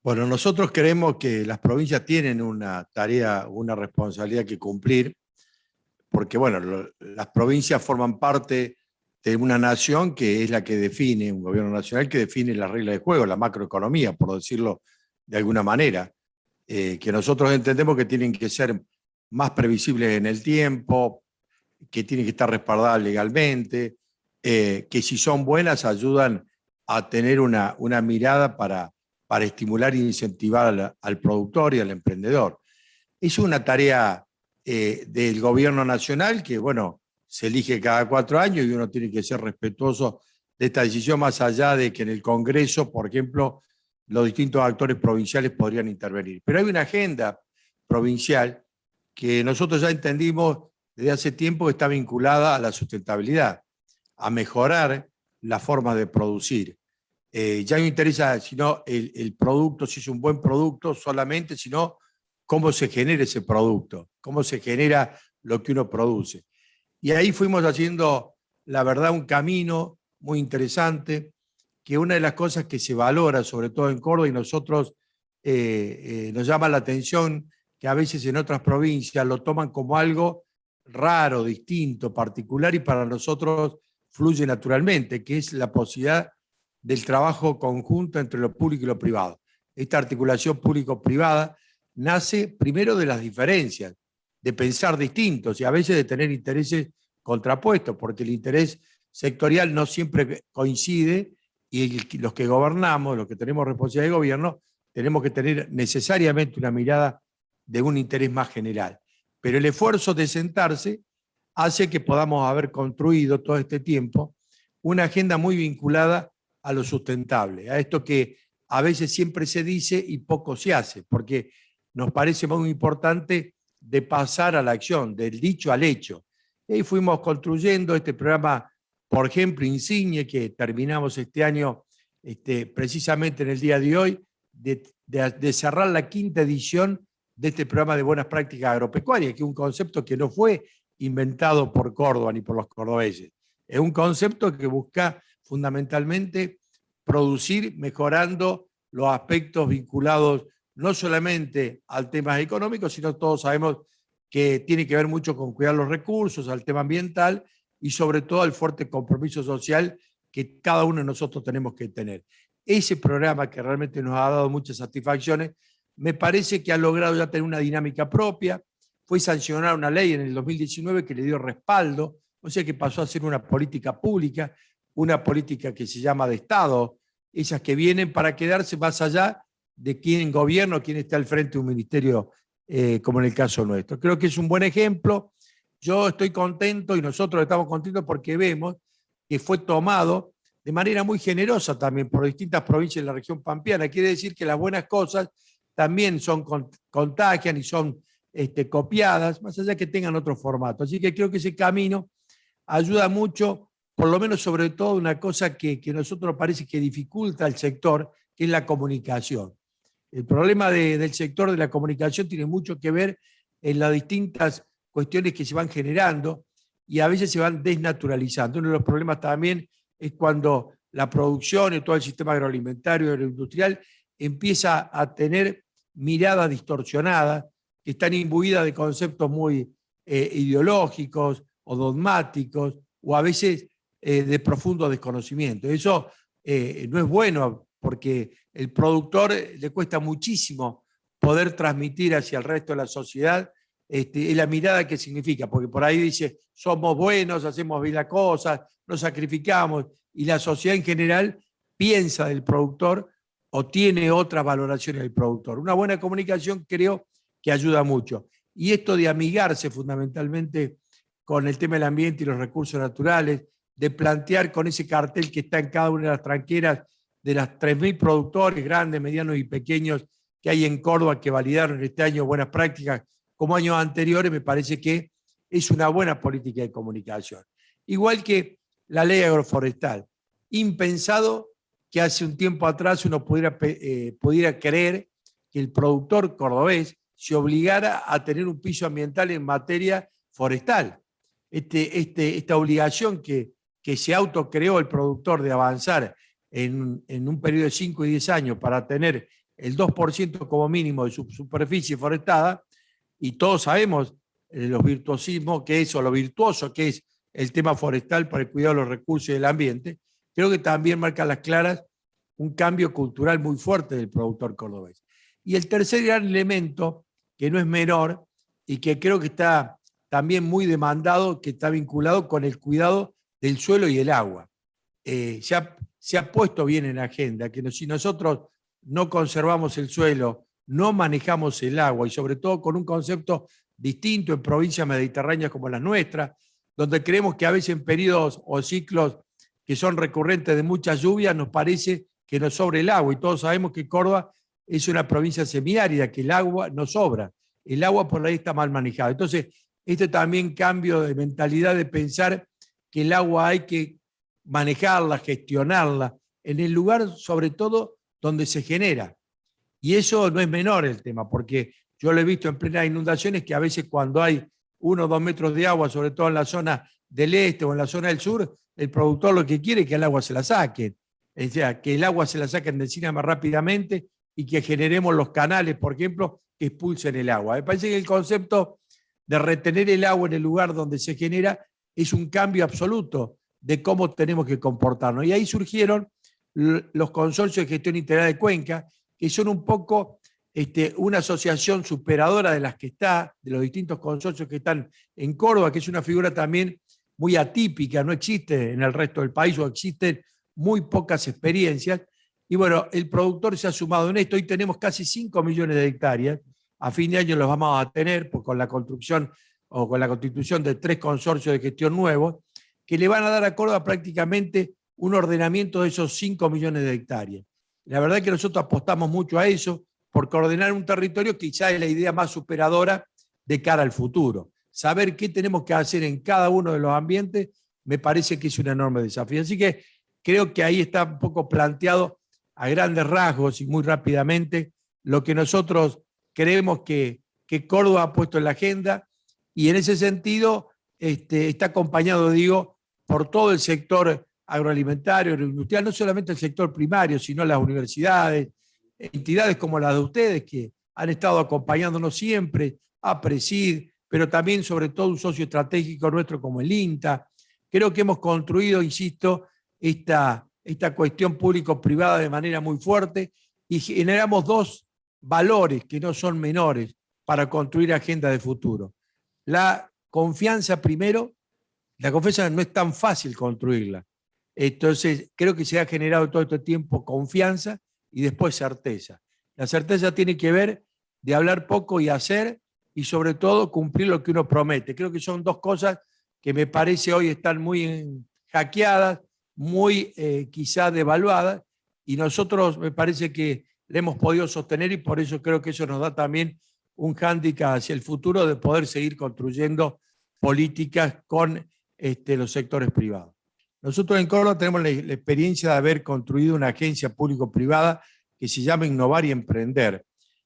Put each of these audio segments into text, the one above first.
Bueno, nosotros creemos que las provincias tienen una tarea, una responsabilidad que cumplir, porque bueno, las provincias forman parte de una nación que es la que define, un gobierno nacional que define las reglas de juego, la macroeconomía, por decirlo de alguna manera, que nosotros entendemos que tienen que ser más previsibles en el tiempo, que tienen que estar respaldadas legalmente, que si son buenas ayudan a tener una mirada para estimular e incentivar al productor y al emprendedor. Es una tarea del gobierno nacional que, bueno, se elige cada 4 años y uno tiene que ser respetuoso de esta decisión, más allá de que en el Congreso, por ejemplo, los distintos actores provinciales podrían intervenir. Pero hay una agenda provincial que nosotros ya entendimos desde hace tiempo que está vinculada a la sustentabilidad, a mejorar las formas de producir. Ya no interesa sino el producto, si es un buen producto solamente, sino cómo se genera ese producto, cómo se genera lo que uno produce. Y ahí fuimos haciendo, la verdad, un camino muy interesante, que una de las cosas que se valora, sobre todo en Córdoba, y nosotros nos llama la atención que a veces en otras provincias lo toman como algo raro, distinto, particular, y para nosotros fluye naturalmente, que es la posibilidad del trabajo conjunto entre lo público y lo privado. Esta articulación público-privada nace primero de las diferencias, de pensar distintos y a veces de tener intereses contrapuestos, porque el interés sectorial no siempre coincide y los que gobernamos, los que tenemos responsabilidad de gobierno, tenemos que tener necesariamente una mirada de un interés más general. Pero el esfuerzo de sentarse hace que podamos haber construido todo este tiempo una agenda muy vinculada a lo sustentable, a esto que a veces siempre se dice y poco se hace, porque nos parece muy importante de pasar a la acción, del dicho al hecho. Y ahí fuimos construyendo este programa, por ejemplo, Insigne, que terminamos este año precisamente en el día de hoy, de cerrar la 5ª edición de este programa de buenas prácticas agropecuarias, que es un concepto que no fue inventado por Córdoba ni por los cordobeses. Es un concepto que busca fundamentalmente producir mejorando los aspectos vinculados no solamente al tema económico, sino todos sabemos que tiene que ver mucho con cuidar los recursos, al tema ambiental y sobre todo al fuerte compromiso social que cada uno de nosotros tenemos que tener. Ese programa que realmente nos ha dado muchas satisfacciones, me parece que ha logrado ya tener una dinámica propia. Fue sancionada una ley en el 2019 que le dio respaldo, o sea que pasó a ser una política pública, una política que se llama de Estado, esas que vienen para quedarse más allá de quién gobierna, quién está al frente de un ministerio, como en el caso nuestro. Creo que es un buen ejemplo. Yo estoy contento y nosotros estamos contentos porque vemos que fue tomado de manera muy generosa también por distintas provincias de la región pampeana. Quiere decir que las buenas cosas también son contagian y son copiadas, más allá que tengan otro formato. Así que creo que ese camino ayuda mucho, por lo menos sobre todo una cosa que a nosotros parece que dificulta al sector, que es la comunicación. El problema del sector de la comunicación tiene mucho que ver en las distintas cuestiones que se van generando y a veces se van desnaturalizando. Uno de los problemas también es cuando la producción y todo el sistema agroalimentario y agroindustrial empieza a tener miradas distorsionadas que están imbuidas de conceptos muy ideológicos o dogmáticos o a veces de profundo desconocimiento. Eso no es bueno porque el productor le cuesta muchísimo poder transmitir hacia el resto de la sociedad la mirada que significa, porque por ahí dice, somos buenos, hacemos bien las cosas, nos sacrificamos, y la sociedad en general piensa del productor o tiene otras valoraciones del productor. Una buena comunicación creo que ayuda mucho. Y esto de amigarse fundamentalmente con el tema del ambiente y los recursos naturales, de plantear con ese cartel que está en cada una de las tranqueras de las 3.000 productores, grandes, medianos y pequeños que hay en Córdoba que validaron este año buenas prácticas como años anteriores, me parece que es una buena política de comunicación. Igual que la ley agroforestal. Impensado que hace un tiempo atrás uno pudiera creer que el productor cordobés se obligara a tener un piso ambiental en materia forestal. Esta obligación que se autocreó el productor de avanzar en un periodo de 5 y 10 años para tener el 2% como mínimo de su superficie forestada, y todos sabemos los virtuosismos que es, o lo virtuoso que es el tema forestal para el cuidado de los recursos y del ambiente, creo que también marca a las claras un cambio cultural muy fuerte del productor cordobés. Y el tercer gran elemento, que no es menor y que creo que está también muy demandado, que está vinculado con el cuidado del suelo y el agua. Se ha puesto bien en la agenda que si nosotros no conservamos el suelo, no manejamos el agua, y sobre todo con un concepto distinto en provincias mediterráneas como las nuestras, donde creemos que a veces en periodos o ciclos que son recurrentes de muchas lluvias nos parece que nos sobra el agua, y todos sabemos que Córdoba es una provincia semiárida, que el agua no sobra, el agua por ahí está mal manejada. Entonces, este también cambio de mentalidad de pensar que el agua hay que manejarla, gestionarla, en el lugar sobre todo donde se genera. Y eso no es menor el tema, porque yo lo he visto en plenas inundaciones que a veces cuando hay 1 o 2 metros de agua, sobre todo en la zona del este o en la zona del sur, el productor lo que quiere es que el agua se la saquen. O sea, que el agua se la saquen de encima más rápidamente y que generemos los canales, por ejemplo, que expulsen el agua. Me parece que el concepto de retener el agua en el lugar donde se genera es un cambio absoluto de cómo tenemos que comportarnos. Y ahí surgieron los consorcios de gestión integrada de cuenca, que son un poco una asociación superadora de las que está, de los distintos consorcios que están en Córdoba, que es una figura también muy atípica, no existe en el resto del país o existen muy pocas experiencias. Y bueno, el productor se ha sumado en esto. Hoy tenemos casi 5 millones de hectáreas. A fin de año los vamos a tener con la construcción o con la constitución de 3 consorcios de gestión nuevos, que le van a dar a Córdoba prácticamente un ordenamiento de esos 5 millones de hectáreas. La verdad es que nosotros apostamos mucho a eso, porque ordenar un territorio quizá es la idea más superadora de cara al futuro. Saber qué tenemos que hacer en cada uno de los ambientes me parece que es un enorme desafío. Así que creo que ahí está un poco planteado a grandes rasgos y muy rápidamente lo que nosotros creemos que Córdoba ha puesto en la agenda, y en ese sentido está acompañado, digo, por todo el sector agroalimentario, agroindustrial, no solamente el sector primario, sino las universidades, entidades como las de ustedes que han estado acompañándonos siempre, APRESID, pero también sobre todo un socio estratégico nuestro como el INTA. Creo que hemos construido, insisto, esta cuestión público-privada de manera muy fuerte, y generamos 2 valores que no son menores para construir agenda de futuro. La confianza primero. La confianza no es tan fácil construirla. Entonces, creo que se ha generado todo este tiempo confianza y después certeza. La certeza tiene que ver de hablar poco y hacer, y sobre todo cumplir lo que uno promete. Creo que son 2 cosas que me parece hoy están muy hackeadas, muy quizá devaluadas, y nosotros me parece que le hemos podido sostener, y por eso creo que eso nos da también un hándicap hacia el futuro de poder seguir construyendo políticas con los sectores privados. Nosotros en Córdoba tenemos la experiencia de haber construido una agencia público-privada que se llama Innovar y Emprender.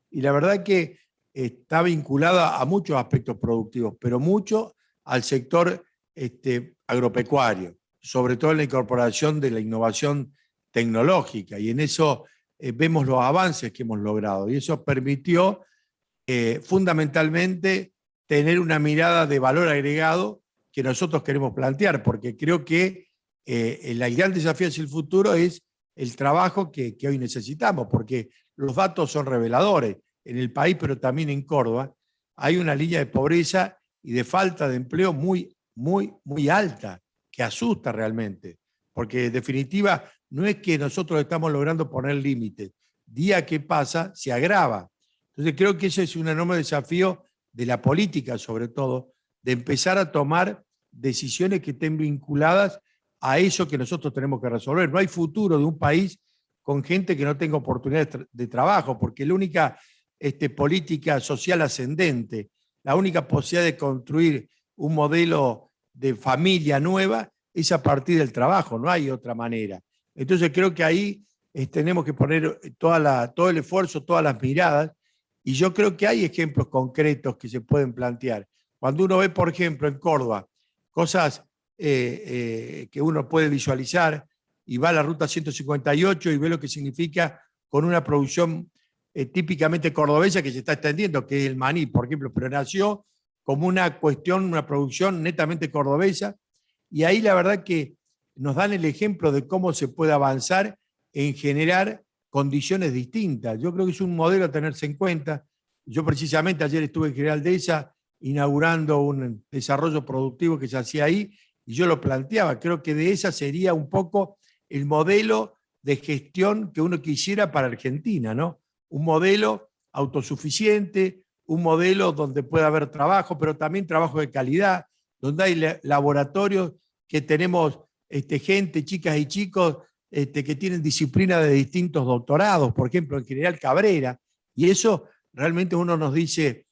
Y la verdad que está vinculada a muchos aspectos productivos, pero mucho al sector agropecuario, sobre todo en la incorporación de la innovación tecnológica. Y en eso vemos los avances que hemos logrado. Y eso permitió fundamentalmente tener una mirada de valor agregado que nosotros queremos plantear, porque creo que el gran desafío hacia el futuro es el trabajo que hoy necesitamos, porque los datos son reveladores en el país, pero también en Córdoba. Hay una línea de pobreza y de falta de empleo muy, muy, muy alta, que asusta realmente, porque en definitiva no es que nosotros estamos logrando poner límites, día que pasa se agrava. Entonces creo que ese es un enorme desafío de la política, sobre todo, de empezar a tomar decisiones que estén vinculadas a eso que nosotros tenemos que resolver. No hay futuro de un país con gente que no tenga oportunidades de trabajo, porque la única política social ascendente, la única posibilidad de construir un modelo de familia nueva es a partir del trabajo, no hay otra manera. Entonces creo que ahí tenemos que poner todo el esfuerzo, todas las miradas, y yo creo que hay ejemplos concretos que se pueden plantear. Cuando uno ve, por ejemplo, en Córdoba, cosas que uno puede visualizar, y va a la ruta 158 y ve lo que significa con una producción típicamente cordobesa que se está extendiendo, que es el maní, por ejemplo, pero nació como una cuestión, una producción netamente cordobesa, y ahí la verdad que nos dan el ejemplo de cómo se puede avanzar en generar condiciones distintas. Yo creo que es un modelo a tenerse en cuenta. Yo precisamente ayer estuve en General Dehesa inaugurando un desarrollo productivo que se hacía ahí, y yo lo planteaba, creo que Dehesa sería un poco el modelo de gestión que uno quisiera para Argentina, ¿no? Un modelo autosuficiente, un modelo donde pueda haber trabajo, pero también trabajo de calidad, donde hay laboratorios que tenemos gente, chicas y chicos, que tienen disciplina de distintos doctorados, por ejemplo, en General Cabrera, y eso realmente uno nos dice,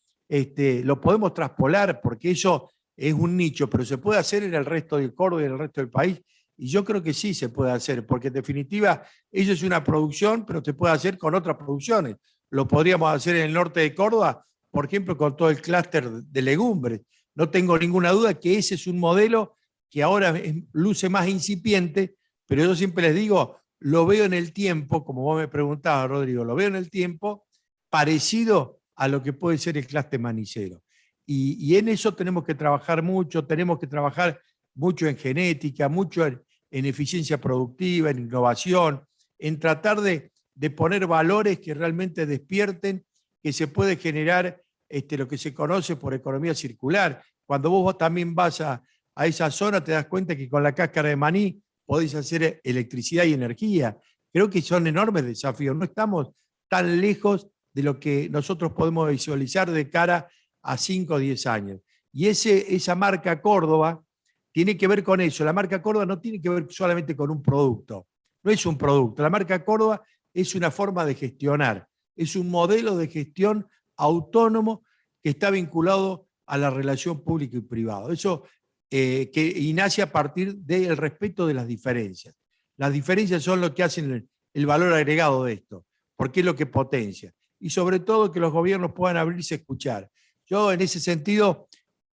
lo podemos traspolar porque eso es un nicho, pero se puede hacer en el resto del Córdoba y en el resto del país. Y yo creo que sí se puede hacer, porque en definitiva eso es una producción, pero se puede hacer con otras producciones. Lo podríamos hacer en el norte de Córdoba, por ejemplo, con todo el clúster de legumbres. No tengo ninguna duda que ese es un modelo que ahora luce más incipiente, pero yo siempre les digo, lo veo en el tiempo, como vos me preguntabas, Rodrigo, lo veo en el tiempo parecido a lo que puede ser el clúster manicero. Y en eso tenemos que trabajar mucho, tenemos que trabajar mucho en genética, mucho en eficiencia productiva, en innovación, en tratar de poner valores que realmente despierten, que se puede generar lo que se conoce por economía circular. Cuando vos también vas a esa zona, te das cuenta que con la cáscara de maní podéis hacer electricidad y energía. Creo que son enormes desafíos. No estamos tan lejos de lo que nosotros podemos visualizar de cara a 5 o 10 años. Y esa marca Córdoba tiene que ver con eso. La marca Córdoba no tiene que ver solamente con un producto. No es un producto. La marca Córdoba es una forma de gestionar. Es un modelo de gestión autónomo que está vinculado a la relación pública y privada. Eso y nace a partir del respeto de las diferencias. Las diferencias son lo que hacen el valor agregado de esto, porque es lo que potencia. Y sobre todo que los gobiernos puedan abrirse a escuchar. Yo en ese sentido,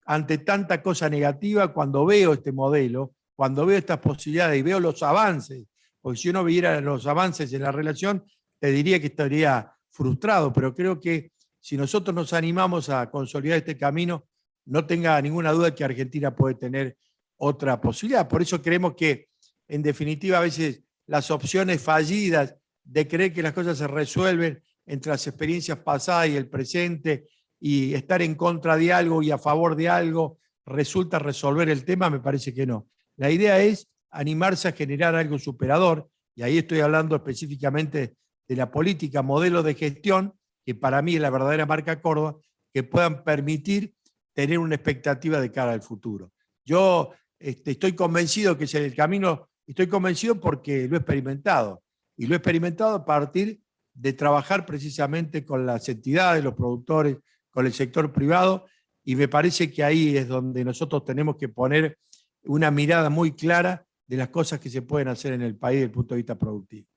ante tanta cosa negativa, cuando veo este modelo, cuando veo estas posibilidades y veo los avances, porque si uno viera los avances en la relación, te diría que estaría frustrado, pero creo que si nosotros nos animamos a consolidar este camino, no tenga ninguna duda que Argentina puede tener otra posibilidad. Por eso creemos que, en definitiva, a veces las opciones fallidas de creer que las cosas se resuelven entre las experiencias pasadas y el presente y estar en contra de algo y a favor de algo resulta resolver el tema, me parece que no. La idea es animarse a generar algo superador, y ahí estoy hablando específicamente de la política, modelo de gestión, que para mí es la verdadera marca Córdoba, que puedan permitir tener una expectativa de cara al futuro. Yo estoy convencido que es el camino, estoy convencido porque lo he experimentado, y lo he experimentado a partir de trabajar precisamente con las entidades, los productores, con el sector privado, y me parece que ahí es donde nosotros tenemos que poner una mirada muy clara de las cosas que se pueden hacer en el país desde el punto de vista productivo.